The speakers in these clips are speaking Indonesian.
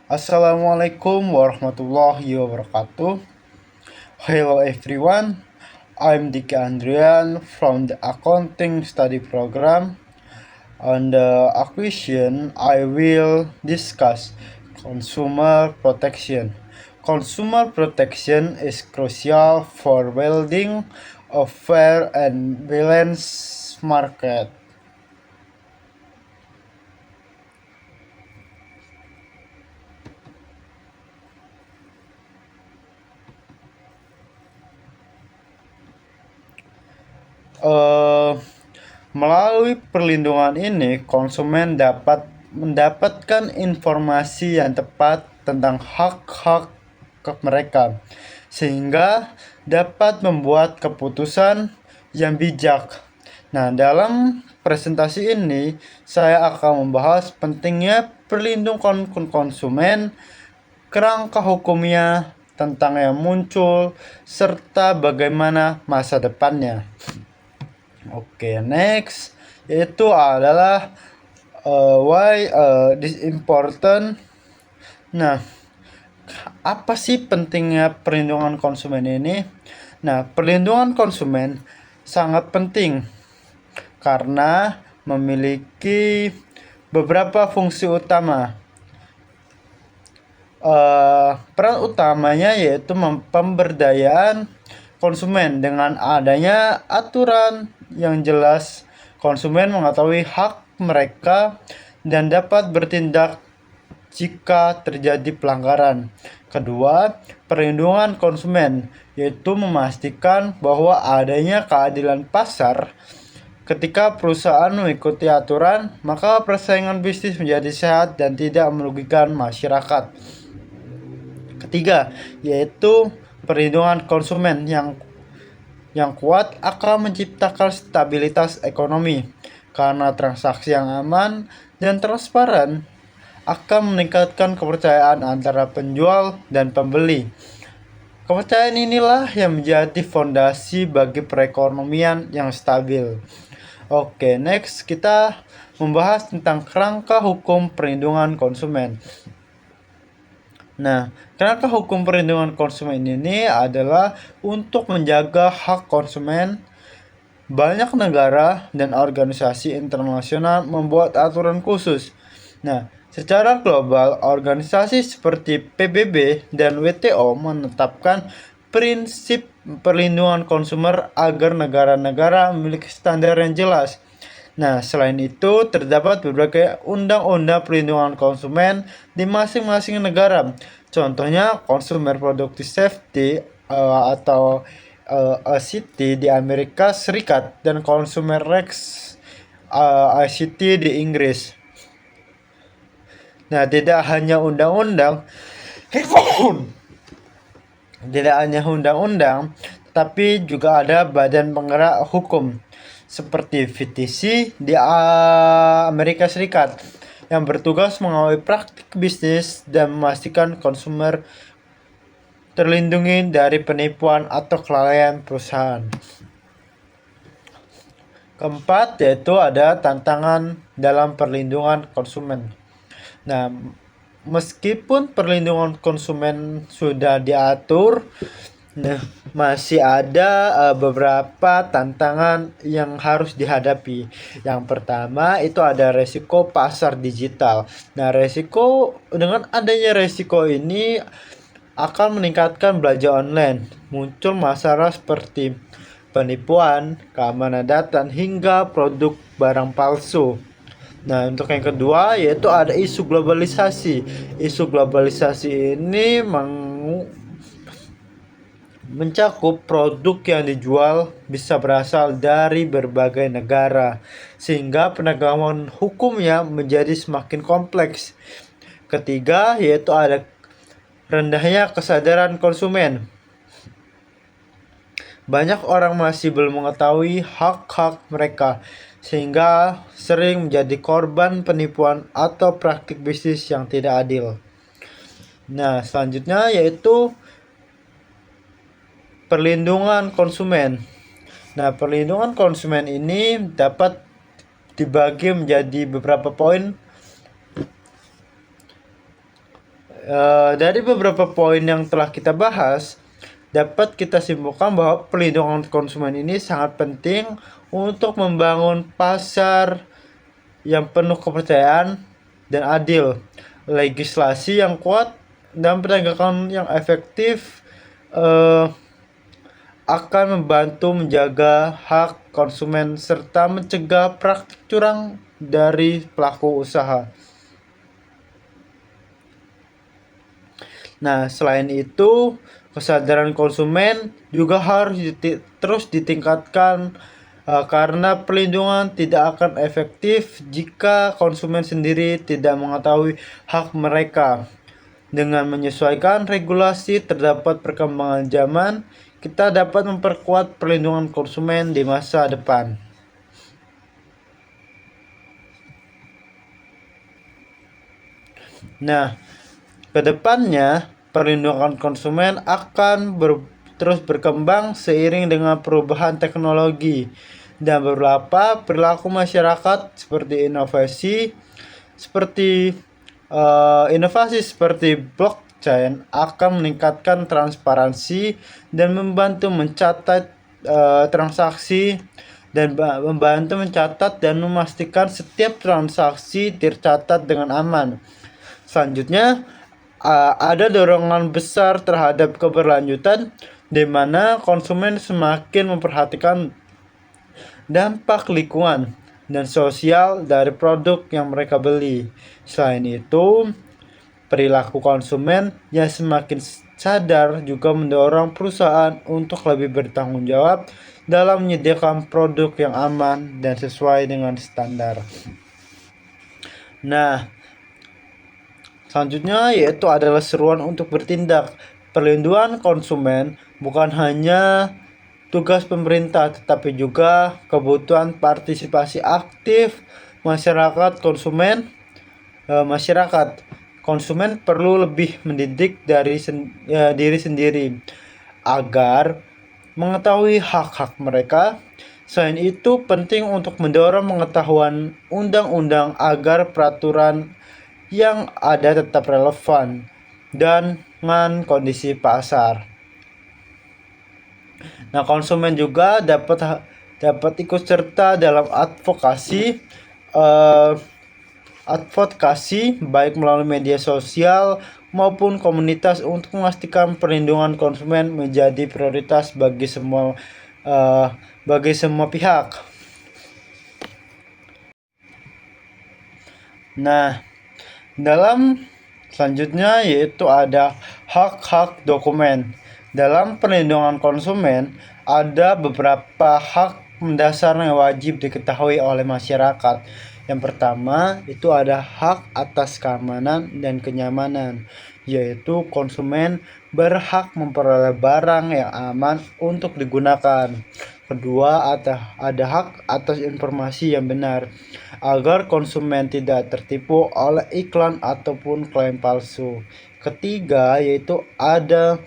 Assalamualaikum warahmatullahi wabarakatuh. Hello everyone, I'm Diki Andrian from the Accounting Study Program. On the occasion, I will discuss consumer protection. Consumer protection is crucial for building a fair and balanced market. Eh, Melalui perlindungan ini, konsumen dapat mendapatkan informasi yang tepat tentang hak-hak mereka, sehingga dapat membuat keputusan yang bijak. Nah, dalam presentasi ini, saya akan membahas pentingnya perlindungan konsumen, kerangka hukumnya, tentang yang muncul, serta bagaimana masa depannya. Oke, next itu adalah why this important. Nah, apa sih pentingnya perlindungan konsumen ini? Nah, perlindungan konsumen sangat penting karena memiliki beberapa fungsi utama. Peran utamanya yaitu pemberdayaan konsumen. Dengan adanya aturan yang jelas, konsumen mengetahui hak mereka dan dapat bertindak jika terjadi pelanggaran. Kedua, perlindungan konsumen yaitu memastikan bahwa adanya keadilan pasar. Ketika perusahaan mengikuti aturan, maka persaingan bisnis menjadi sehat dan tidak merugikan masyarakat. Ketiga, yaitu perlindungan konsumen yang kuat akan menciptakan stabilitas ekonomi, karena transaksi yang aman dan transparan akan meningkatkan kepercayaan antara penjual dan pembeli. Kepercayaan inilah yang menjadi fondasi bagi perekonomian yang stabil. Oke, next kita membahas tentang kerangka hukum perlindungan konsumen. Nah, kerangka hukum perlindungan konsumen ini adalah untuk menjaga hak konsumen. Banyak negara dan organisasi internasional membuat aturan khusus. Nah, secara global, organisasi seperti PBB dan WTO menetapkan prinsip perlindungan konsumer agar negara-negara memiliki standar yang jelas. Nah, selain itu, terdapat berbagai undang-undang perlindungan konsumen di masing-masing negara. Contohnya, Consumer Product Safety atau ICT di Amerika Serikat dan Consumer Rights ICT di Inggris. Nah, tidak hanya undang-undang, tapi juga ada badan penggerak hukum seperti VTC di Amerika Serikat yang bertugas mengawal praktik bisnis dan memastikan konsumen terlindungi dari penipuan atau kelalaian perusahaan. Keempat, yaitu ada tantangan dalam perlindungan konsumen. Nah, meskipun perlindungan konsumen sudah diatur, masih ada beberapa tantangan yang harus dihadapi. Yang pertama itu ada resiko pasar digital. Nah, dengan adanya resiko ini akan meningkatkan belanja online. Muncul masalah seperti penipuan, keamanan data, hingga produk barang palsu. Nah, untuk yang kedua yaitu ada isu globalisasi. Isu globalisasi ini mencakup produk yang dijual bisa berasal dari berbagai negara, sehingga penegakan hukumnya menjadi semakin kompleks. Ketiga, yaitu ada rendahnya kesadaran konsumen. Banyak orang masih belum mengetahui hak-hak mereka, sehingga sering menjadi korban penipuan atau praktik bisnis yang tidak adil. Nah, selanjutnya yaitu perlindungan konsumen. Nah, perlindungan konsumen ini dapat dibagi menjadi beberapa poin. Dari beberapa poin yang telah kita bahas, dapat kita simpulkan bahwa perlindungan konsumen ini sangat penting untuk membangun pasar yang penuh kepercayaan dan adil. Legislasi yang kuat dan penegakan yang efektif akan membantu menjaga hak konsumen serta mencegah praktik curang dari pelaku usaha. Nah, selain itu, kesadaran konsumen juga harus terus ditingkatkan karena perlindungan tidak akan efektif jika konsumen sendiri tidak mengetahui hak mereka. Dengan menyesuaikan regulasi terdapat perkembangan zaman, kita dapat memperkuat perlindungan konsumen di masa depan. Nah, kedepannya perlindungan konsumen akan terus berkembang seiring dengan perubahan teknologi dan beberapa perilaku masyarakat seperti inovasi seperti blockchain akan meningkatkan transparansi dan membantu mencatat transaksi dan membantu mencatat dan memastikan setiap transaksi tercatat dengan aman. Selanjutnya, ada dorongan besar terhadap keberlanjutan di mana konsumen semakin memperhatikan dampak lingkungan dan sosial dari produk yang mereka beli. Selain itu, perilaku konsumen yang semakin sadar juga mendorong perusahaan untuk lebih bertanggung jawab dalam menyediakan produk yang aman dan sesuai dengan standar. Nah, selanjutnya yaitu adalah seruan untuk bertindak. Perlindungan konsumen bukan hanya tugas pemerintah tetapi juga kebutuhan partisipasi aktif masyarakat. Konsumen perlu lebih mendidik dari diri sendiri agar mengetahui hak-hak mereka. Selain itu, penting untuk mendorong pengetahuan undang-undang agar peraturan yang ada tetap relevan dengan kondisi pasar. Nah, konsumen juga dapat ikut serta dalam advokasi baik melalui media sosial maupun komunitas untuk memastikan perlindungan konsumen menjadi prioritas bagi semua pihak. Nah, dalam selanjutnya yaitu ada hak-hak dokumen. Dalam perlindungan konsumen ada beberapa hak mendasar yang wajib diketahui oleh masyarakat. Yang pertama itu ada hak atas keamanan dan kenyamanan, yaitu konsumen berhak memperoleh barang yang aman untuk digunakan. Kedua, ada hak atas informasi yang benar agar konsumen tidak tertipu oleh iklan ataupun klaim palsu. Ketiga, yaitu ada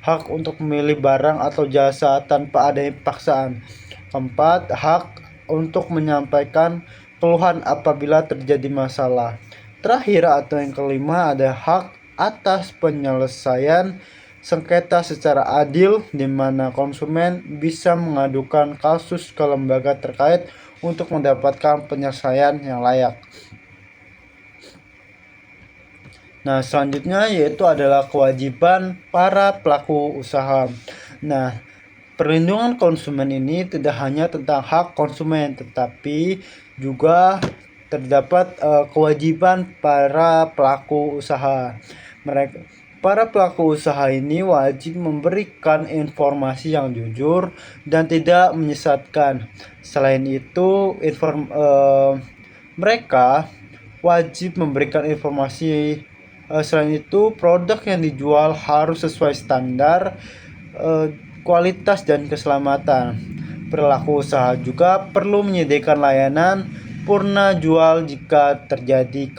hak untuk memilih barang atau jasa tanpa adanya paksaan. Keempat, hak untuk menyampaikan keluhan apabila terjadi masalah. Terakhir atau yang kelima ada hak atas penyelesaian sengketa secara adil di mana konsumen bisa mengadukan kasus ke lembaga terkait untuk mendapatkan penyelesaian yang layak. Nah, selanjutnya yaitu adalah kewajiban para pelaku usaha. Nah, perlindungan konsumen ini tidak hanya tentang hak konsumen tetapi juga terdapat kewajiban para pelaku usaha. Para pelaku usaha ini wajib memberikan informasi yang jujur dan tidak menyesatkan. Selain itu, mereka wajib memberikan informasi. Selain itu, produk yang dijual harus sesuai standar kualitas dan keselamatan. Pelaku usaha juga perlu menyediakan layanan purna jual jika terjadi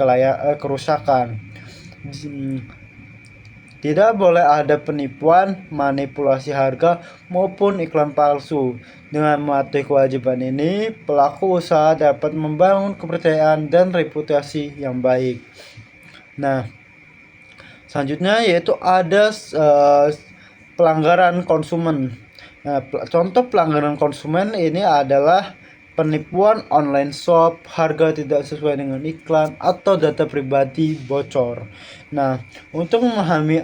kerusakan. Tidak boleh ada penipuan, manipulasi harga, maupun iklan palsu. Dengan mematuhi kewajiban ini, pelaku usaha dapat membangun kepercayaan dan reputasi yang baik. Nah, selanjutnya yaitu ada pelanggaran konsumen. Nah, contoh pelanggaran konsumen ini adalah penipuan online shop, harga tidak sesuai dengan iklan, atau data pribadi bocor. Nah, untuk memahami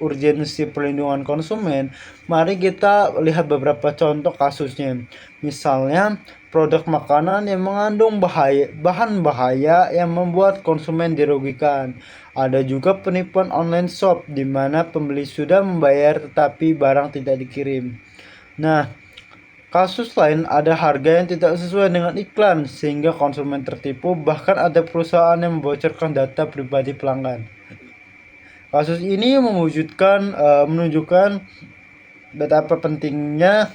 urgensi perlindungan konsumen, mari kita lihat beberapa contoh kasusnya. Misalnya, produk makanan yang mengandung bahan bahaya yang membuat konsumen dirugikan. Ada juga penipuan online shop di mana pembeli sudah membayar tetapi barang tidak dikirim. Nah, kasus lain ada harga yang tidak sesuai dengan iklan sehingga konsumen tertipu, bahkan ada perusahaan yang membocorkan data pribadi pelanggan. Kasus ini menunjukkan betapa pentingnya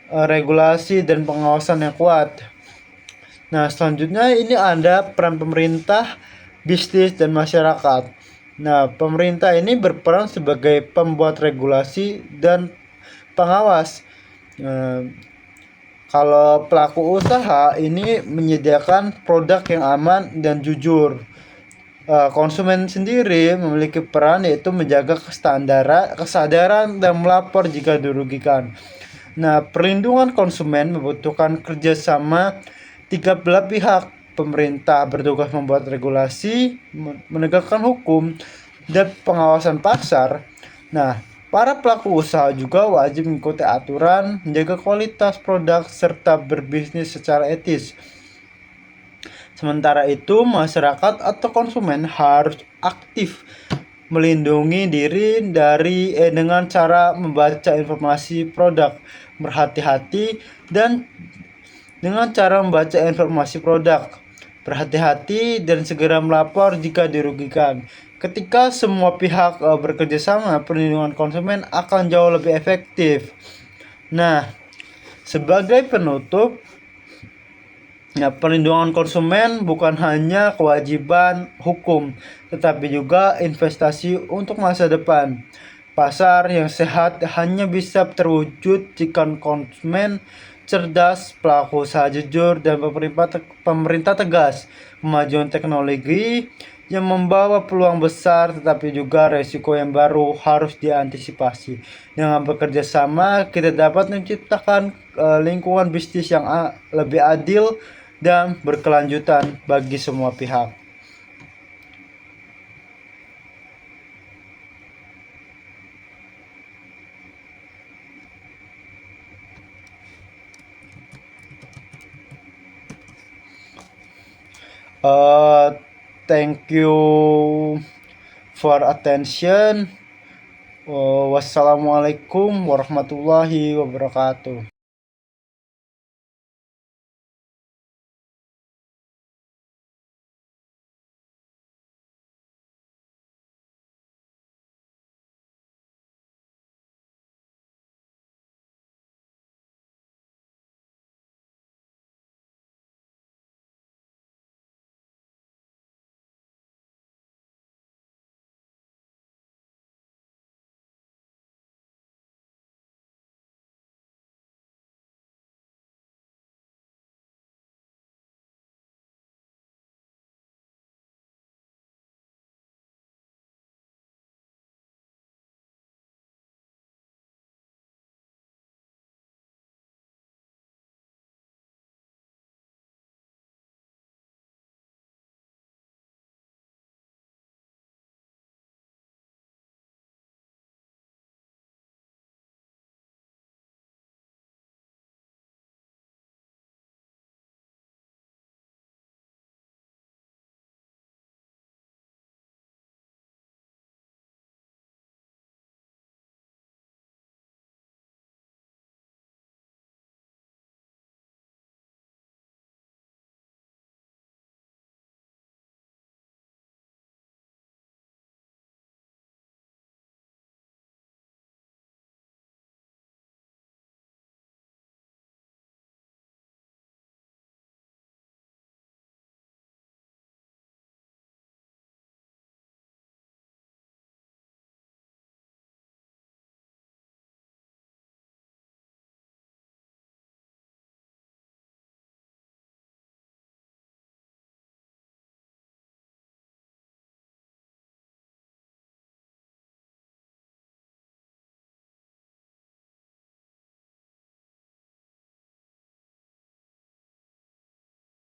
regulasi dan pengawasan yang kuat. Nah, selanjutnya ini ada peran pemerintah, bisnis, dan masyarakat. Nah, pemerintah ini berperan sebagai pembuat regulasi dan pengawas. Kalau pelaku usaha ini menyediakan produk yang aman dan jujur. Konsumen sendiri memiliki peran yaitu menjaga kesadaran dan melapor jika dirugikan. Nah, perlindungan konsumen membutuhkan kerjasama tiga belah pihak. Pemerintah bertugas membuat regulasi, menegakkan hukum, dan pengawasan pasar. Nah, para pelaku usaha juga wajib mengikuti aturan, menjaga kualitas produk, serta berbisnis secara etis. Sementara itu, masyarakat atau konsumen harus aktif melindungi diri dengan cara membaca informasi produk, berhati-hati dan dengan cara membaca informasi produk, berhati-hati dan segera melapor jika dirugikan. Ketika semua pihak bekerja sama, perlindungan konsumen akan jauh lebih efektif. Nah, sebagai penutup, perlindungan konsumen bukan hanya kewajiban hukum, tetapi juga investasi untuk masa depan. Pasar yang sehat hanya bisa terwujud jika konsumen cerdas, pelaku usaha jujur, dan pemerintah tegas. Kemajuan teknologi yang membawa peluang besar tetapi juga resiko yang baru harus diantisipasi. Dengan bekerja sama, kita dapat menciptakan lingkungan bisnis yang lebih adil dan berkelanjutan bagi semua pihak. Thank you for attention. Wassalamualaikum warahmatullahi wabarakatuh.